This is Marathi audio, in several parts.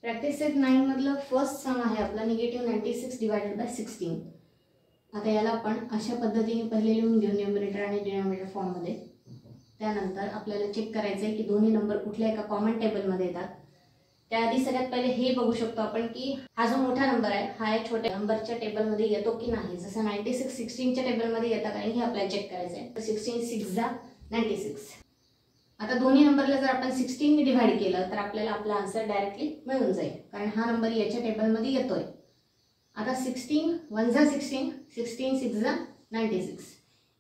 प्रॅक्टिस सेट 9 मधलं फर्स्ट सम आहे आपला निगेटिव्ह 96 डिवायडेड बाय 16. आता याला आपण अशा पद्धतीने पहिले लिहून घेऊ न्यूमरेटर आणि डिनॉमिनेटर फॉर्म मध्ये. त्यानंतर आपल्याला चेक करायचं आहे की दोन्ही नंबर कुठल्या एका कॉमन टेबल मध्ये येतात. त्याआधी सगळ्यात पहिले हे बघू शकतो आपण की हा जो मोठा नंबर आहे हा या छोट्या नंबरच्या टेबल मध्ये येतो की नाही. जसं 96 16च्या टेबल मध्ये येतात कारण हे आपल्याला चेक करायचं आहे. 16 6 जा 96. आता दोन्ही नंबरला जर आपण 16 ने डिवाइड केलं तर आपल्याला आपला आन्सर डायरेक्टली मिळून जाईल कारण हा नंबर याच्या टेबल मध्ये येतोय. आता 16 1 जा 16 16 6 जा 96.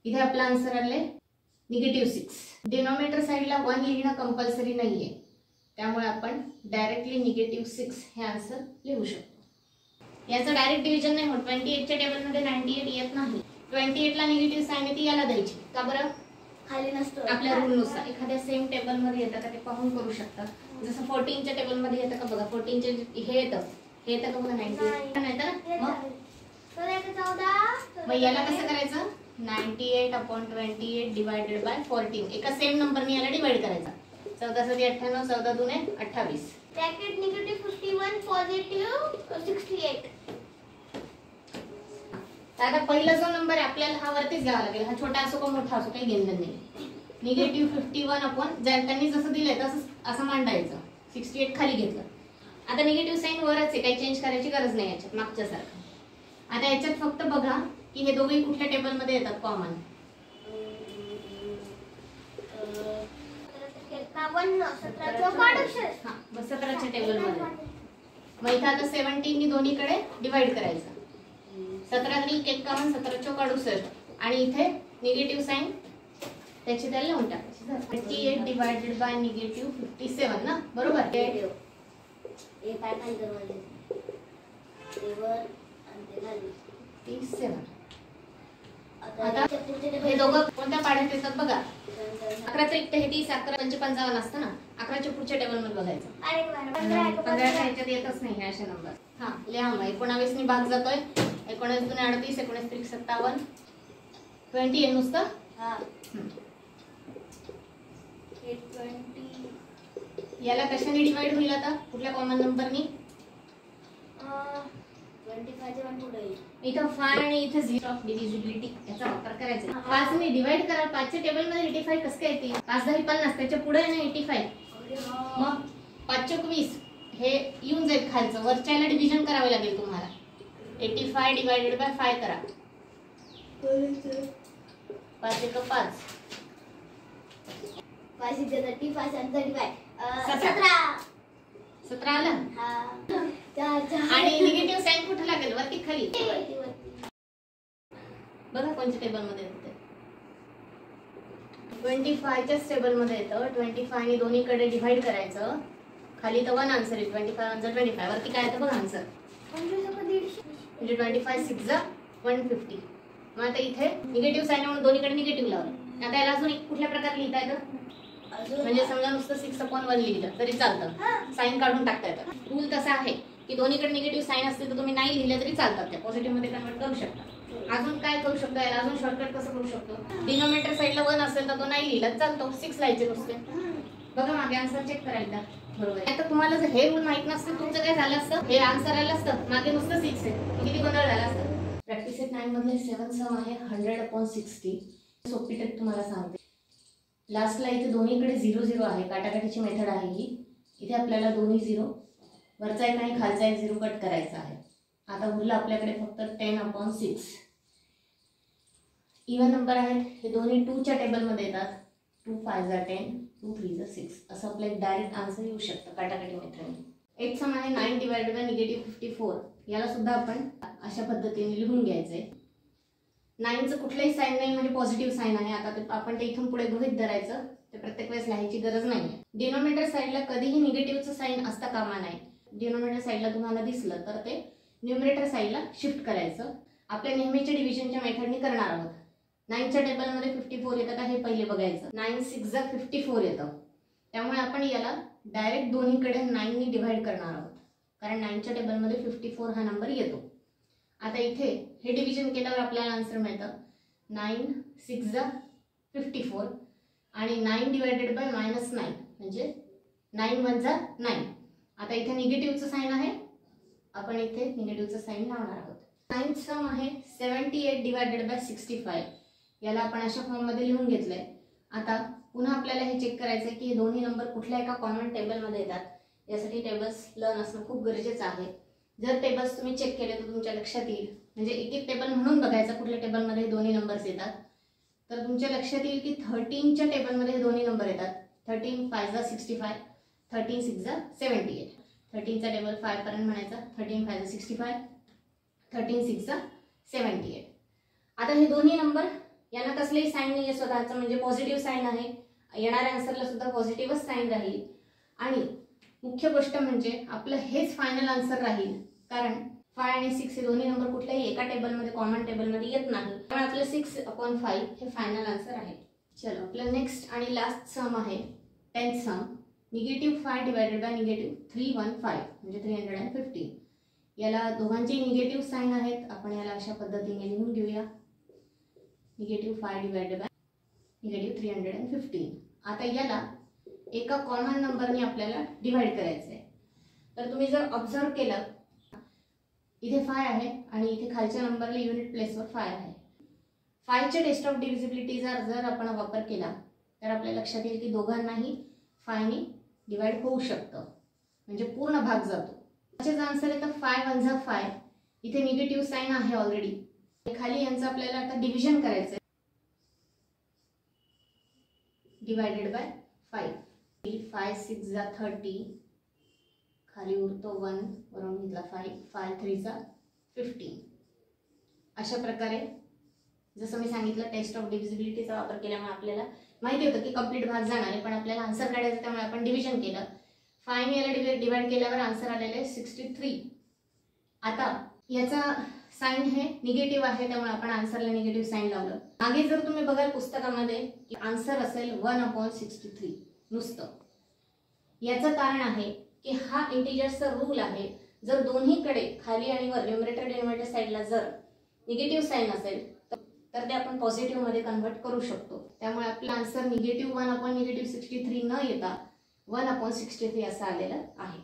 इथे आपला आन्सर आले निगेटिव्ह 6. डिनॉमिनेटर साइडला 1 लिहिणं कंपल्सरी नाहीये त्यामुळे आपण डायरेक्टली निगेटिव्ह 6 हे आन्सर लिहू शकतो. याचं डायरेक्ट डिव्हिजन नाही होत. 28 च्या टेबल मध्ये 98 येत नाही. 28 ला निगेटिव्ह साइन येते याला द्यायची का बरं खाली नसतो. आपल्या रूल नुसार एखाद्या सेम टेबल मध्ये येतं का ते पाहून करू शकता. जसं 14 च्या टेबल मध्ये येतं का बघा. 14 चे हे येतं का बघा 98 नाही तर मग याला कसं करायचं 98/28 डिवायडेड बाय 14 एका सेम नंबरने याला डिवाइड करायचा. 14 7 98 14 2 28 ब्रॅकेट निगेटिव्ह 51 पॉझिटिव्ह 68. आता पहिला जो नंबर आहे आपल्याला हा वरतीच घ्यावा लागेल. हा छोटा असो का मोठा असो काही घेणं नाही. निगेटिव्ह 51 अपॉन त्यांनी जसं दिलंय तसं असं मांडायचं. 68 खाली घेतलं. आता निगेटिव्ह साइन वरच आहे काही चेंज करायची गरज नाही याच्यात मागच्या सारखं. आता याच्यात फक्त बघा की हे दोघे कुठल्या टेबल मध्ये येतात कॉमन. 17च्या टेबल मध्ये. मग इथं आता 17 नी दोन्हीकडे डिवाइड करायचं. 17 3 51 17 चौक 68 आणि इथे निगेटिव्ह साइन त्याची त्याला लावून टाकायची. 28 डिवायडेड बाय निगेटिव्ह 57 ना बरोबर. हे काय काय करवायचे टेबल आणि ते खाली 37. आता हे दोघं कोणत्या पाड्यात येतात बघा. 11चं 1 हे 30 11 5 55 असतं ना. 11च्या पुढच्या टेबल मध्ये बघायचं. 15 ह्याच्यात येतच नाही हे असे नंबर. हा लिहा मग 19 नी भाग जातोय. 19 2 38 19 3 57 20 आहे नुसतं. हा 20 याला कशाने डिवाइड होईल आता कुठल्या कॉमन नंबरनी 25 चे 1 पुढे येईल. इथं 5 आणि इथे 0 ऑफ डिव्हिजिबिलिटी याचा वापर करायचा. 5 ने डिवाइड करा. 5 च्या टेबल मध्ये 85 कसं काय येते. 5 10 50 त्याच्या पुढे आहे ना 85. मग 5 चौक 20 हे येऊन जाईल खालचं. वरच्याला डिव्हिजन करावे लागेल तुम्हाला. 85 डिवायडेड बाय 5 करा. 5 1 5 5 6 35 and 35 17 आलं. आणि निगेटिव्ह साइन कुठे लागेल वरती खाली बघा कोणत्या टेबल मध्ये येते. 25 च्या टेबल मध्ये येतं. 25 ने दोन्हीकडे डिवाइड करायचं. खाली तर 1 आन्सर येईल. 25 × 25 वरती काय येतं बघा आन्सर म्हणजे 25 6 जा 150. मग आता इथे निगेटिव्ह साइन म्हणून दोन्हीकडे निगेटिव्ह लावलं. आता याला अजून एक कुठल्या प्रकारे लिहिता येतं म्हणजे समजा नुसतं 6/1 लिहिलं तरी चालतं. साइन काढून टाकता येतं. रूल तसा आहे की दोन्हीकडे निगेटिव्ह साइन असते तर तुम्ही नाही लिहिलं तरी चालतात. त्या पॉझिटिव्ह मध्ये कन्वर्ट करू शकता. अजून काय करू शकतो याला अजून शॉर्टकट कसं करू शकतो. डिनॉमिनेटर साइडला 1 असेल तर तो नाही लिहिला चालतो. 6 लिहायचे नुसते. बघा मागे आन्सर चेक करायला बरोबर. आता तुम्हाला जर हे रूल माहित नसतं तुमचं काय झालं असतं हे आन्सर आलं असतं मागे नुसतं 6 आहे किती गोंधळ झाला असतं. प्रॅक्टिस सेट 9 मधले 7 सम आहे 100/60. सोपी ट्रिक तुम्हाला सांगते. लास्टला इथे दोन्हीकडे 0 0 आहे. काटाकाटीची मेथड आहे ही. इथे आपल्याला दोन्ही 0 वरचा एक आणि खालचा एक 0 कट करायचा आहे. आता उरलं आपल्याकडे फक्त 10/6. इव्हन नंबर आहेत हे दोन्ही 2 च्या टेबल मध्ये येतात. 2 5 जा 10 2 3 जा 6 असं आपलं एक डायरेक्ट आन्सर येऊ शकतं काटाकाटी मेथडने. 8 सम आहे 9 डिवायडेड बाय निगेटिव्ह 54. याला सुद्धा आपण अशा पद्धतीने लिहून घ्यायचंय. 9चं कुठलंही साइन नाही म्हणजे पॉझिटिव्ह साइन आहे. आता आपण ते इथून पुढे गृहीत धरायचं. ते प्रत्येक वेळेस लिहायची गरज नाही. डिनॉमिनेटर साइडला कधीही निगेटिव्हचं साइन असता कामा नाही. डिनॉमिनेटर साइडला तुम्हाला दिसलं तर ते न्यूमरेटर साइडला शिफ्ट करायचं. आपल्या नेहमीच्या डिव्हिजनच्या मेथडनी करणार आहोत. 9च्या टेबल मध्ये 54 येतं का हे पहिले बघायचं. 9 6 जा 54 येतं. त्यामुळे आपण याला डायरेक्ट दोन्हीकडे 9 नी डिवाइड करणार आहोत कारण 9च्या टेबल मध्ये 54 हा नंबर येतो. आता इथे हे डिव्हिजन केल्यावर आपल्याला आन्सर मिळतं 9 6 जा 54 आणि 9 डिवायडेड बाय -9 म्हणजे 9 1 जा 9 आता इथे निगेटिव्हचं साइन आहे, आपण इथे निगेटिव्हचं साइन लावणार आहोत. नाइन्थ सम आहे 78 डिवायडेड बाय 65. याला आपण अशा फॉर्ममध्ये लिहून घेतलंय. आता पुन्हा आपल्याला हे चेक करायचं आहे की हे दोन्ही नंबर कुठल्या एका कॉमन टेबलमध्ये येतात. यासाठी टेबल्स लर्न असणं खूप गरजेचं आहे. जर टेबल्स तुम्ही चेक केले तर तुमच्या लक्षात येईल, म्हणजे एक एक टेबल म्हणून बघायचं कुठल्या टेबलमध्ये दोन्ही नंबर्स येतात. तर तुमच्या लक्षात येईल की 13च्या टेबलमध्ये दोन्ही नंबर येतात. 13 5 जा 65, 13 6 जा 78. 13चा टेबल 5 पर्यंत म्हणायचा. 13 5 जा 65, 13 6 जा 78. आता हे दोन्ही नंबर यांना कसलेही साइन नाही आहे स्वतःचं, म्हणजे पॉझिटिव्ह साइन आहे. येणाऱ्या आन्सरला सुद्धा पॉझिटिव्हच साइन राहील. आणि मुख्य गोष्ट म्हणजे आपलं हेच फायनल आन्सर राहील, कारण 5 आणि 6 हे दोन्ही नंबर कुठल्याही एका टेबलमध्ये कॉमन टेबलमध्ये येत नाही. त्यामुळे आपलं 6/5 हे फायनल आन्सर आहे. चलो आपलं नेक्स्ट आणि लास्ट सम आहे 10th सम. -5 डिवायडेड बाय -315 म्हणजे 315. याला दोघांचे निगेटिव्ह साइन आहेत. आपण याला अशा पद्धतीने लिहून घेऊया. -5 डिवायडेड बाय -315. आता याला एका कॉमन नंबरने आपल्याला डिवाइड करायचं आहे. तर तुम्ही जर ऑब्झर्व केलं, इथे 5 आहे आणि इथे खालच्या नंबरला युनिट प्लेसवर 5 आहे. 5च्या टेस्ट ऑफ डिव्हिजिबिलिटीचा जर आपण वापर केला तर आपल्या लक्षात येईल की दोघांनाही 5ने डिवाइड होऊ शकतं, म्हणजे पूर्ण भाग जातो. त्याचे आन्सर आहे तर 5 1 जा 5. इथे निगेटिव्ह साइन आहे ऑलरेडी. खाली यांचं आपल्याला आता डिव्हिजन करायचं आहे. Divided by 5. 5 6 जा 30, खाली उरतो 1, वरून घेतला 5. 5 3 जा 15. अशा प्रकारे जसं मी सांगितलं टेस्ट ऑफ डिव्हिजिबिलिटीचा वापर केल्यामुळे आपल्याला माहिती होतं की कंप्लीट भाग जाणार आहे, पण आपल्याला आन्सर काढायचं, त्यामुळे आपण डिव्हिजन केलं. 5 ने याला डिवाइड केल्यावर आन्सर आलेलं आहे 63. आता याचा साइन हे निगेटिव्ह आहे, त्यामुळे आपण आन्सरला निगेटिव्ह साइन लावलं. मागे जर तुम्ही बघाल पुस्तकामध्ये की आन्सर असेल 1/63 नुसतं. याचं कारण आहे की हा इंटिजर्सचा रूल आहे. जर दोन्हीकडे खाली आणि वर न्यूमरेटर डिनोमिनेटर साइडला जर निगेटिव्ह साइन असेल तर ते आपण पॉझिटिव्ह मध्ये कन्व्हर्ट करू शकतो. त्यामुळे आपला आन्सर -1/63 न येता 1/63 असं आलेलं आहे.